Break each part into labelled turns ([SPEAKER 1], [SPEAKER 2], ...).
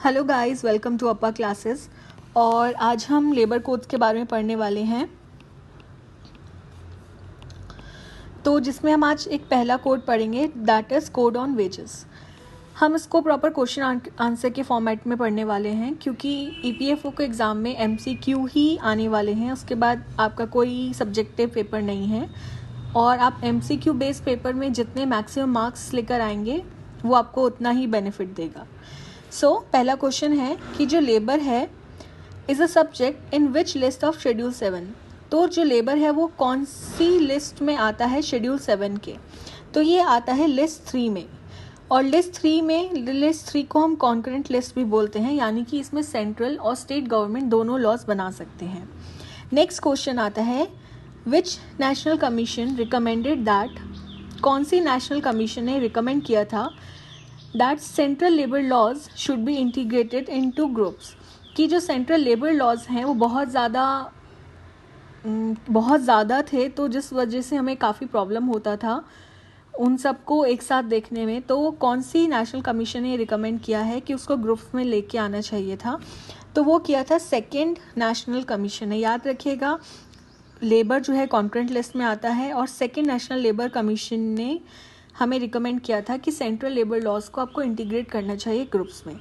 [SPEAKER 1] Hello guys, welcome to Appa classes. और आज हम लेबर कोड्स के बारे में पढ़ने वाले हैं। तो जिसमें हम आज एक पहला कोड पढ़ेंगे, that is code on wages. हम इसको प्रॉपर क्वेश्चन आंसर के फॉर्मेट में पढ़ने वाले हैं, क्योंकि ईपीएफओ के एग्ज़ाम में एमसीक्यू ही आने वाले हैं। उसके बाद आपका कोई सब्जेक्टिव पेपर नहीं है, और आप एमसीक्यू बेस्ड पेपर में जितने मैक्सिमम मार्क्स लेकर आएंगे वो आपको उतना ही बेनिफिट देगा। पहला क्वेश्चन है कि जो लेबर है is a subject in which list of schedule 7। तो जो लेबर है वो कौन सी लिस्ट में आता है शेड्यूल 7 के? तो ये आता है लिस्ट 3 में। और लिस्ट 3 को हम कॉन्करेंट लिस्ट भी बोलते हैं, यानी कि इसमें सेंट्रल और स्टेट गवर्नमेंट दोनों लॉज बना सकते हैं। नेक्स्ट क्वेश्चन आता है, which national commission recommended that, कौन सी नेशनल कमीशन ने रिकमेंड किया था that central labour laws should be integrated into groups, कि जो सेंट्रल लेबर लॉज हैं वो बहुत ज़्यादा थे, तो जिस वजह से हमें काफ़ी प्रॉब्लम होता था उन सबको एक साथ देखने में। तो कौन सी नेशनल कमीशन ने रिकमेंड किया है कि उसको ग्रुप्स में लेके आना चाहिए था? तो वो किया था सेकेंड नेशनल कमीशन ने। याद रखिएगा, लेबर जो है कॉन्करेंट लिस्ट में आता है, और सेकेंड नेशनल लेबर कमीशन ने हमें रिकमेंड किया था कि सेंट्रल लेबर लॉज को आपको इंटीग्रेट करना चाहिए ग्रुप्स में।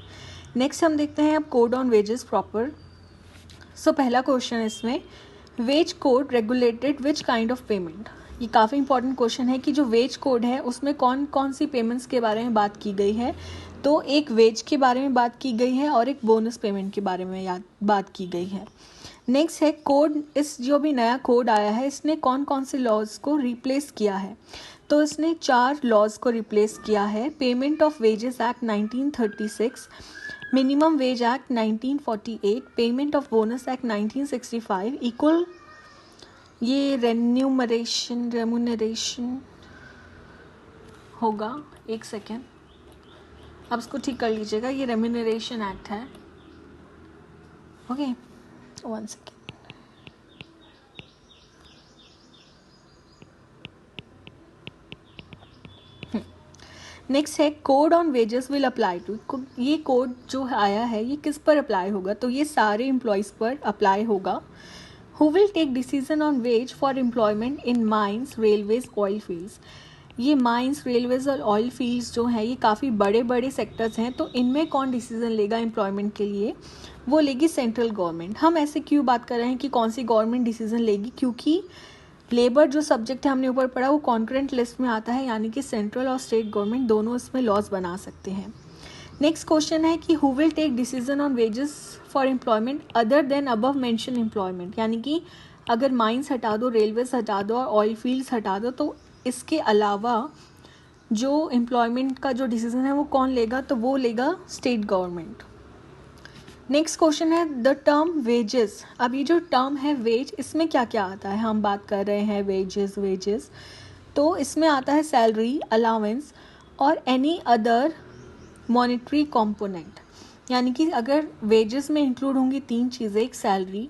[SPEAKER 1] नेक्स्ट हम देखते हैं अब कोड ऑन वेजेस प्रॉपर। पहला क्वेश्चन है इसमें, wage code regulated which kind of payment. ये काफ़ी इंपॉर्टेंट क्वेश्चन है कि जो वेज कोड है उसमें कौन कौन सी पेमेंट्स के बारे में बात की गई है। तो एक वेज के बारे में बात की गई है और एक बोनस पेमेंट के बारे में बात की गई है। नेक्स्ट है कोड, इस जो भी नया कोड आया है इसने कौन कौन से लॉज को रिप्लेस किया है? तो इसने 4 लॉज को रिप्लेस किया है। Payment of wages act 1936, minimum wage act 1948, payment of bonus act 1965, equal, ये रेम्यूनरेशन होगा, एक सेकेंड अब इसको ठीक कर लीजिएगा, ये रेम्यूनरेशन एक्ट है। Okay, 1 second. नेक्स्ट है code on wages will apply to. ये कोड जो आया है ये किस पर अप्लाई होगा? तो ये सारे एम्प्लॉयज़ पर अप्लाई होगा। Who will take decision on wage for employment in mines, railways, oil fields. ये माइंस, रेलवेज और ऑयल फील्ड्स जो हैं ये काफ़ी बड़े बड़े सेक्टर्स हैं, तो इनमें कौन डिसीजन लेगा एम्प्लॉयमेंट के लिए? वो लेगी सेंट्रल गवर्नमेंट। हम ऐसे क्यों बात कर रहे हैं कि कौन सी गवर्नमेंट डिसीजन लेगी? क्योंकि लेबर जो सब्जेक्ट है हमने ऊपर पढ़ा वो कॉन्करेंट लिस्ट में आता है, यानी कि सेंट्रल और स्टेट गवर्नमेंट दोनों इसमें लॉज बना सकते हैं। नेक्स्ट क्वेश्चन है कि who will take decision on wages for employment other than above mention employment, यानी कि अगर माइंस हटा दो, रेलवेज हटा दो और ऑयल फील्ड्स हटा दो, तो इसके अलावा जो एम्प्लॉयमेंट का जो डिसीजन है वो कौन लेगा? तो वो लेगा स्टेट गवर्नमेंट। नेक्स्ट क्वेश्चन है द टर्म वेजेस। अब ये जो टर्म है वेज, इसमें क्या क्या आता है? हम बात कर रहे हैं वेजेस, तो इसमें आता है सैलरी, अलाउंस और एनी अदर मॉनेटरी कंपोनेंट। यानी कि अगर वेजेस में इंक्लूड होंगी 3 चीज़ें, एक सैलरी,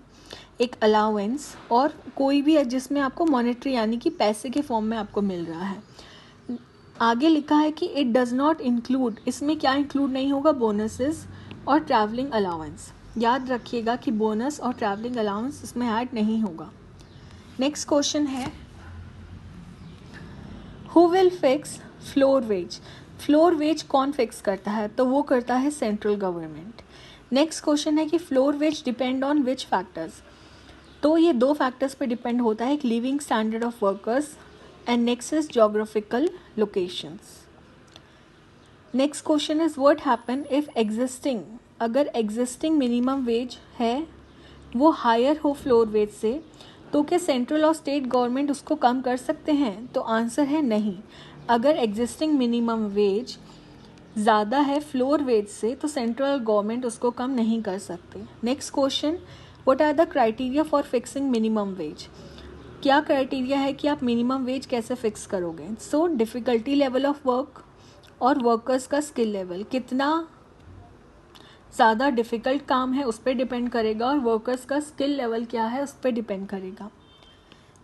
[SPEAKER 1] एक अलाउंस और कोई भी जिसमें आपको मॉनेटरी यानी कि पैसे के फॉर्म में आपको मिल रहा है। आगे लिखा है कि इट डज नॉट इंक्लूड, इसमें क्या इंक्लूड नहीं होगा? बोनसेस और ट्रैवलिंग अलाउंस। याद रखिएगा कि बोनस और ट्रैवलिंग अलाउंस इसमें ऐड नहीं होगा। नेक्स्ट क्वेश्चन है, who will fix floor wage. Floor wage कौन फिक्स करता है? तो वो करता है सेंट्रल गवर्नमेंट। नेक्स्ट क्वेश्चन है कि floor wage depend on which factors. तो ये 2 फैक्टर्स पे डिपेंड होता है, एक living standard of workers and next is geographical locations. Next question is what happen if existing, अगर एग्जिस्टिंग मिनिमम वेज है वो हायर हो फ्लोर वेज से, तो क्या सेंट्रल और स्टेट गवर्नमेंट उसको कम कर सकते हैं? तो आंसर है नहीं। अगर एग्जिस्टिंग मिनिमम वेज ज़्यादा है फ्लोर वेज से तो सेंट्रल गवर्नमेंट उसको कम नहीं कर सकते। Next question, what are the criteria for fixing minimum wage. क्या क्राइटेरिया है कि आप मिनिमम वेज कैसे फिक्स करोगे? So difficulty level of work और वर्कर्स का स्किल लेवल, कितना ज़्यादा डिफ़िकल्ट काम है उस पर डिपेंड करेगा, और वर्कर्स का स्किल लेवल क्या है उस पर डिपेंड करेगा।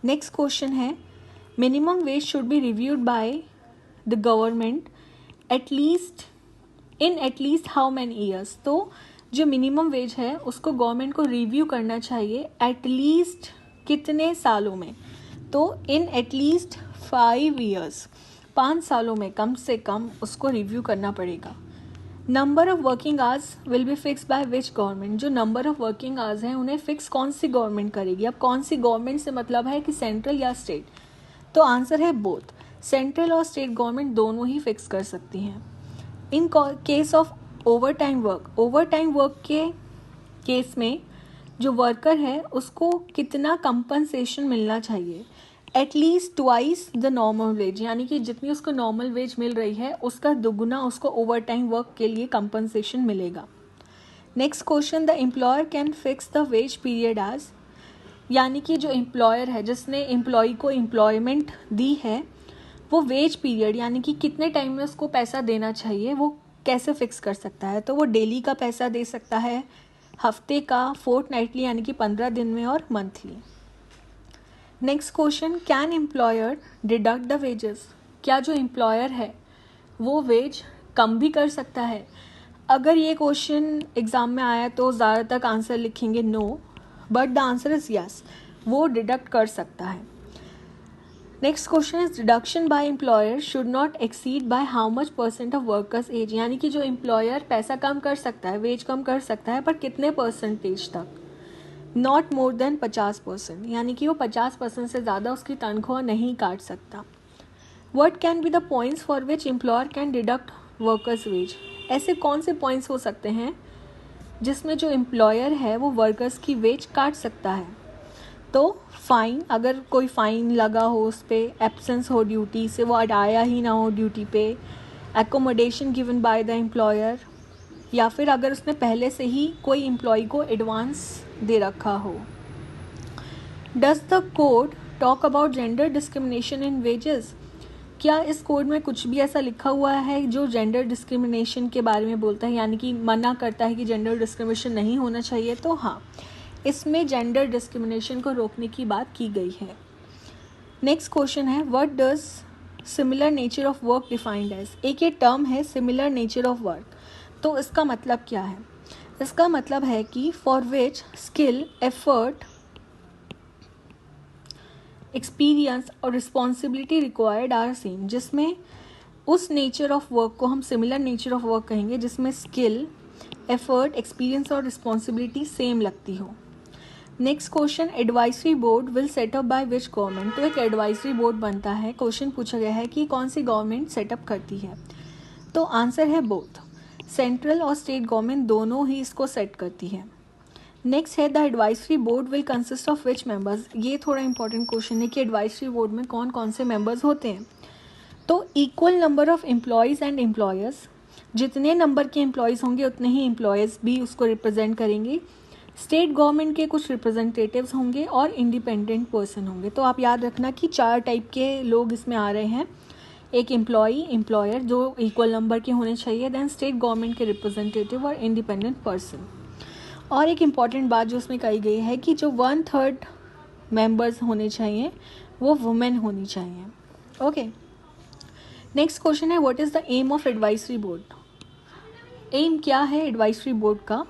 [SPEAKER 1] नेक्स्ट क्वेश्चन है, minimum wage should be reviewed by the government at least in at least how many years, तो जो मिनिमम वेज है उसको गवर्नमेंट को रिव्यू करना चाहिए एटलीस्ट कितने सालों में, तो इन एटलीस्ट 5 ईयर्स, 5 सालों में कम से कम उसको रिव्यू करना पड़ेगा। Number of working hours will be fix by which government, जो नंबर ऑफ वर्किंग आवर्स हैं उन्हें फिक्स कौन सी गवर्नमेंट करेगी। अब कौन सी गवर्नमेंट से मतलब है कि सेंट्रल या स्टेट, तो आंसर है बोथ, सेंट्रल और स्टेट गवर्नमेंट दोनों ही फिक्स कर सकती हैं। In case of overtime work के केस में जो वर्कर है उसको कितना कंपनसेशन मिलना चाहिए, at least twice the normal wage, यानी कि जितनी उसको नॉर्मल वेज मिल रही है उसका दुगुना उसको ओवर टाइम वर्क के लिए कंपनसेशन मिलेगा। Next question, the employer can fix the wage period as, यानी कि जो एम्प्लॉयर है जिसने एम्प्लॉय को एम्प्लॉयमेंट दी है वो वेज पीरियड यानी कि कितने टाइम में उसको पैसा देना चाहिए वो कैसे फिक्स कर सकता है, तो वो डेली का पैसा दे सकता है, हफ्ते का, फोर्टनाइटली यानी कि 15 दिन में, और monthly. Next question, can employer deduct the wages, क्या जो एम्प्लॉयर है वो वेज कम भी कर सकता है। अगर ये क्वेश्चन एग्जाम में आया तो ज़्यादातर आंसर लिखेंगे no, but the answer is yes, वो डिडक्ट कर सकता है। Next question is deduction by employer should not exceed by how much % of workers as, यानी कि जो एम्प्लॉयर पैसा कम कर सकता है, वेज कम कर सकता है, पर कितने % तक, नॉट मोर देन 50%, यानी कि वो 50% से ज़्यादा उसकी तनख्वाह नहीं काट सकता। What can be the points for which employer can deduct workers wage, ऐसे कौन से पॉइंट्स हो सकते हैं जिसमें जो एम्प्लॉयर है वो वर्कर्स की वेज काट सकता है, तो फ़ाइन, अगर कोई फ़ाइन लगा हो उस पर, एब्सेंस हो ड्यूटी से, वो आया ही ना हो ड्यूटी पे, accommodation given by the employer, या फिर अगर उसने पहले से ही कोई एम्प्लॉय को एडवांस दे रखा हो। Does the code talk about gender discrimination in wages, क्या इस कोड में कुछ भी ऐसा लिखा हुआ है जो जेंडर डिस्क्रिमिनेशन के बारे में बोलता है, यानी कि मना करता है कि जेंडर डिस्क्रिमिनेशन नहीं होना चाहिए, तो हाँ, इसमें जेंडर डिस्क्रिमिनेशन को रोकने की बात की गई है। नेक्स्ट क्वेश्चन है, what does similar nature of work defined as, एक ये टर्म है सिमिलर नेचर ऑफ वर्क, तो इसका मतलब क्या है, इसका मतलब है कि for which skill, effort, experience और रिस्पॉन्सिबिलिटी रिक्वायर्ड आर सेम, जिसमें उस नेचर ऑफ वर्क को हम सिमिलर नेचर ऑफ वर्क कहेंगे जिसमें स्किल, एफर्ट, एक्सपीरियंस और रिस्पॉन्सिबिलिटी सेम लगती हो। Next question, advisory board will set up by which government, तो एक एडवाइजरी बोर्ड बनता है, क्वेश्चन पूछा गया है कि कौन सी गवर्नमेंट सेटअप करती है, तो आंसर है बोथ, सेंट्रल और स्टेट गवर्नमेंट दोनों ही इसको सेट करती है। नेक्स्ट है, the advisory board will consist of which members, ये थोड़ा इंपॉर्टेंट क्वेश्चन है कि एडवाइजरी बोर्ड में कौन कौन से मेंबर्स होते हैं, तो equal number of employees and employers, जितने नंबर के एम्प्लॉयज़ होंगे उतने ही एम्प्लॉयर्स भी उसको रिप्रेजेंट करेंगे, स्टेट गवर्नमेंट के कुछ रिप्रेजेंटेटिव्स होंगे और इंडिपेंडेंट पर्सन होंगे। तो आप याद रखना कि 4 टाइप के लोग इसमें आ रहे हैं, एक एम्प्लॉई, एम्प्लॉयर जो इक्वल नंबर के होने चाहिए, देन स्टेट गवर्नमेंट के रिप्रेजेंटेटिव और इंडिपेंडेंट पर्सन। और एक इम्पॉर्टेंट बात जो उसमें कही गई है कि जो 1/3 मेंबर्स होने चाहिए वो वुमेन होनी चाहिए। ओके, नेक्स्ट क्वेश्चन है, what is the aim of advisory board, aim क्या है एडवाइजरी बोर्ड का,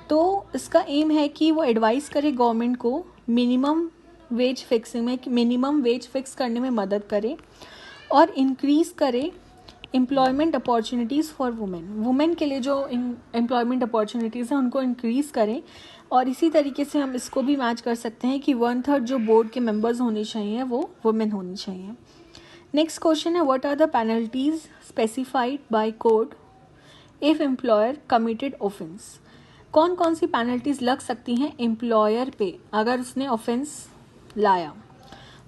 [SPEAKER 1] तो इसका एम है कि वो एडवाइस करे गवर्नमेंट को मिनिमम वेज फिक्सिंग में, मिनिमम वेज फिक्स करने में मदद करे और इंक्रीज़ करे employment opportunities for women, women के लिए जो एम्प्लॉयमेंट अपॉर्चुनिटीज़ हैं उनको इंक्रीज़ करें। और इसी तरीके से हम इसको भी मैच कर सकते हैं कि 1/3 जो बोर्ड के मेंबर्स होने चाहिए वो वुमेन होनी चाहिए। नेक्स्ट क्वेश्चन है, what are the penalties specified by code if employer committed offence, कौन कौन सी पेनल्टीज लग सकती हैं एम्प्लॉयर पे अगर उसने ऑफेंस लाया,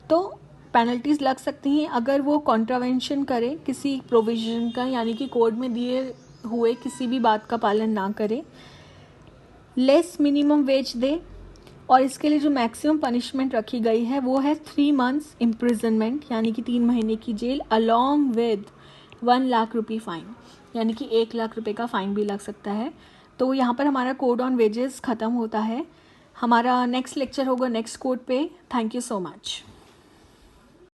[SPEAKER 1] तो पेनल्टीज लग सकती हैं अगर वो कॉन्ट्रावेंशन करे किसी प्रोविजन का, यानी कि कोड में दिए हुए किसी भी बात का पालन ना करे, लेस मिनिमम वेज दे, और इसके लिए जो मैक्सिमम पनिशमेंट रखी गई है वो है 3 months इम्प्रिजनमेंट, यानी कि 3 महीने की जेल, अलॉन्ग विद 1 लाख रुपये फ़ाइन, यानी कि 1 लाख रुपये का फ़ाइन भी लग सकता है। तो यहाँ पर हमारा कोड ऑन वेजेस ख़त्म होता है। हमारा नेक्स्ट लेक्चर होगा नेक्स्ट कोड पे। Thank you so much.